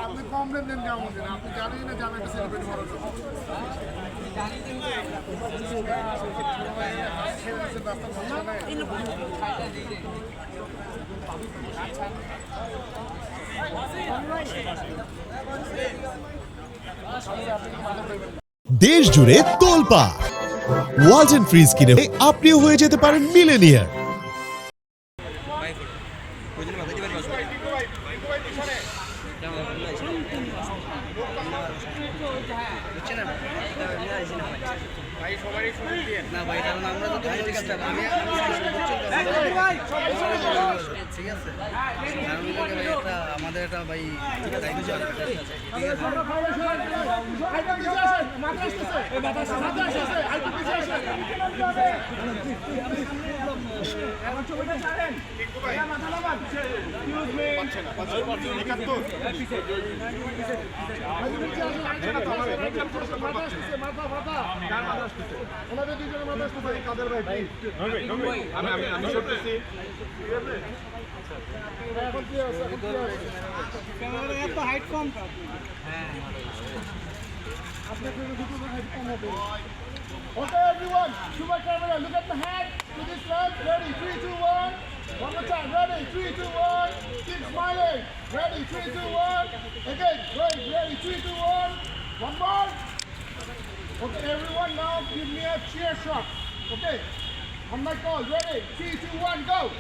আপনি কমপ্লেন দেন কেমন দিন আপনি জানেন না জানেন সেলিব্রেট করার জন্য দেশ জুড়ে তোলপা ওয়ালটন ফ্রিজ কিনে আপনিও হয়ে যেতে পারেন মিলেনিয়ার। আমাদের একটা ভাই height com Okay, everyone, to my camera, look at the hand, to this left, ready, 3, 2, 1, one more time, ready, 3, 2, 1, keep smiling, ready, 3, 2, 1, again, great, ready, 3, 2, 1, one more, okay, everyone, now give me a cheer shot, okay, on my call, ready, 3, 2, 1, go,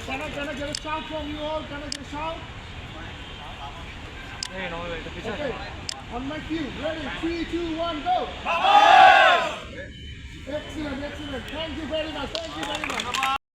can I get a shout from you all, can I get a shout? Okay, on my cue, ready, 3, 2, 1, go! Excellent, excellent. Thank you very much. Thank you very much.